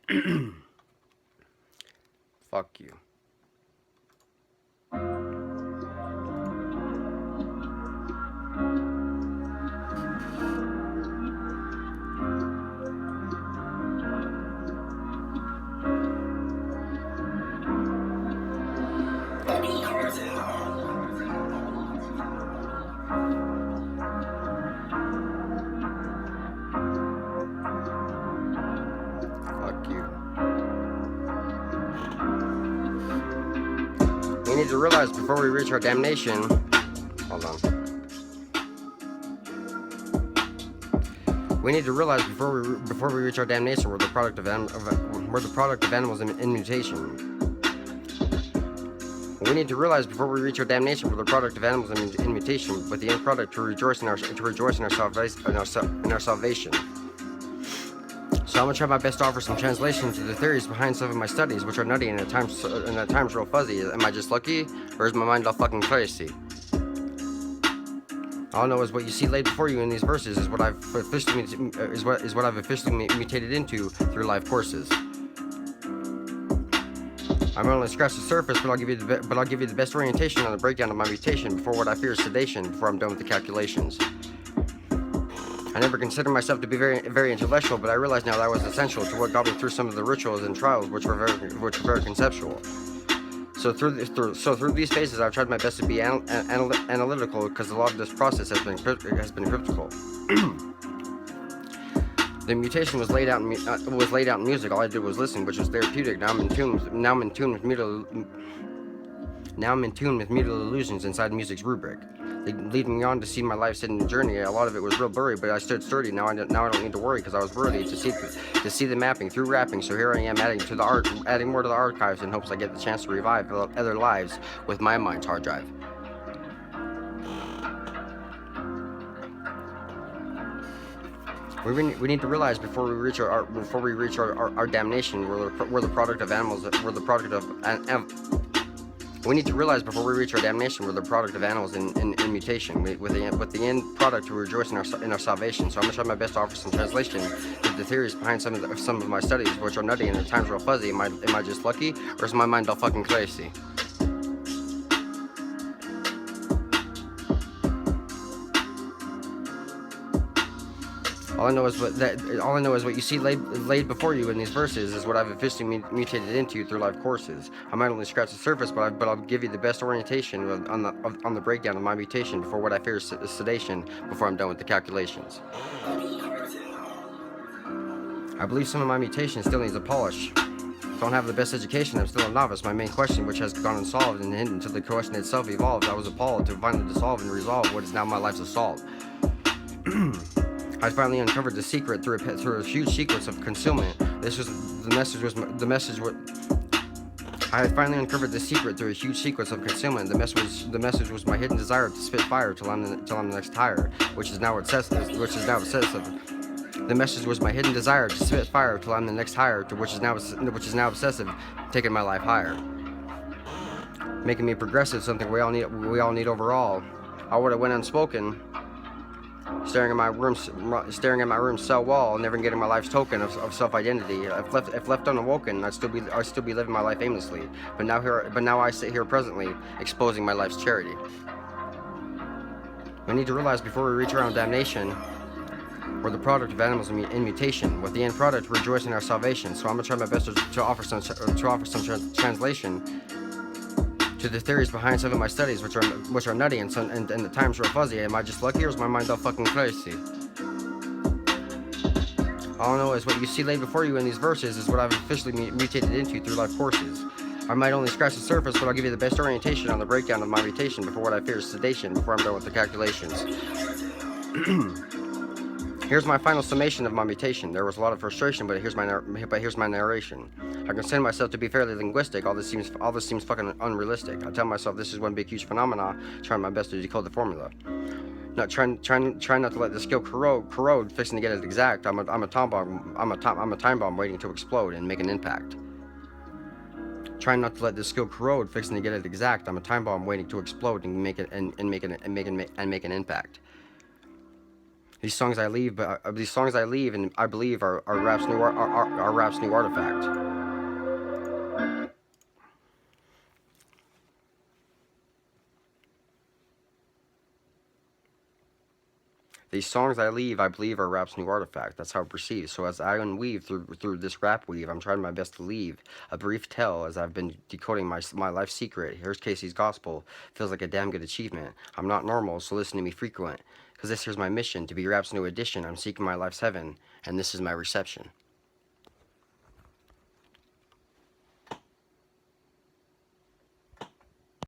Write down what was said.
Fuck you. Fuck you. We need to realize before we reach our damnation. Hold on. We need to realize before we reach our damnation, we're the product of animals in mutation. We need to realize before we reach our damnation, we're the product of animals in mutation, with the end product to rejoice in our salvation. So I'm gonna try my best to offer some translation to the theories behind some of my studies, which are nutty and at times real fuzzy. Am I just lucky, or is my mind all fucking crazy? All I know is what you see laid before you in these verses is what I've officially mutated into through life courses. I'm only scratched the surface, but I'll give you the best orientation on the breakdown of my mutation before what I fear is sedation. Before I'm done with the calculations. I never considered myself to be very intellectual, but I realize now that was essential to what got me through some of the rituals and trials, which were very conceptual. So through these phases, I've tried my best to be analytical, because a lot of this process has been cryptical. The mutation was laid out in music. All I did was listen, which was therapeutic. Now I'm in tune with mutual illusions inside music's rubric. They lead me on to see my life's hidden journey. A lot of it was real blurry, but I stood sturdy. Now I don't need to worry, because I was worthy to see the mapping through rapping. So here I am adding more to the archives in hopes I get the chance to revive other lives with my mind's hard drive. We need to realize before we reach our damnation, we're the product of animals. We need to realize before we reach our damnation, we're the product of animals in mutation, with the end product to rejoice in our salvation. So I'm gonna try my best to offer some translation to the theories behind some of my studies, which are nutty and at times real fuzzy. Am I just lucky, or is my mind all fucking crazy? All I know is what you see laid before you in these verses is what I've officially mutated into through life courses. I might only scratch the surface, but I'll give you the best orientation on the breakdown of my mutation before what I fear is sedation. Before I'm done with the calculations. I believe some of my mutation still needs a polish. Don't have the best education. I'm still a novice. My main question, which has gone unsolved and hidden until the question itself evolved, I was appalled to finally dissolve and resolve what is now my life's assault. I finally uncovered the secret through a huge sequence of concealment. I had finally uncovered the secret through a huge sequence of concealment. The message was my hidden desire to spit fire till I'm the next tire, which is now obsessive. The message was my hidden desire to spit fire till I'm the next higher, which is now obsessive, taking my life higher, making me progressive. Something we all need overall. I would have went unspoken. Staring at my room cell wall, never getting my life's token of self-identity. If left unawoken, I'd still be living my life aimlessly. But now I sit here presently, exposing my life's charity. We need to realize before we reach our own damnation, we're the product of animals in mutation, with the end product to rejoice in our salvation. So I'm gonna try my best to offer some translation to the theories behind some of my studies, which are nutty and the times real fuzzy. Am I just lucky, or is my mind all fucking crazy? All I know is what you see laid before you in these verses is what I've officially mutated into through life courses. I might only scratch the surface, but I'll give you the best orientation on the breakdown of my mutation before what I fear is sedation. Before I'm done with the calculations. Here's my final summation of my mutation. There was a lot of frustration, but here's my narration. I consider myself to be fairly linguistic. All this seems fucking unrealistic. I tell myself this is one big huge phenomena, trying my best to decode the formula. Not trying not to let the skill corrode, fixing to get it exact. I'm a time bomb waiting to explode and make an impact. Trying not to let the skill corrode, fixing to get it exact. I'm a time bomb waiting to explode and make an impact. These songs I leave, these songs I leave, and I believe are rap's new are rap's new artifact. These songs I leave, I believe, are rap's new artifact. That's how it perceives. So as I unweave through this rap weave, I'm trying my best to leave a brief tell as I've been decoding my life secret. Here's Casey's gospel. Feels like a damn good achievement. I'm not normal, so listen to me frequent. Cause this here's my mission to be rap's new addition. I'm seeking my life's heaven, and this is my reception.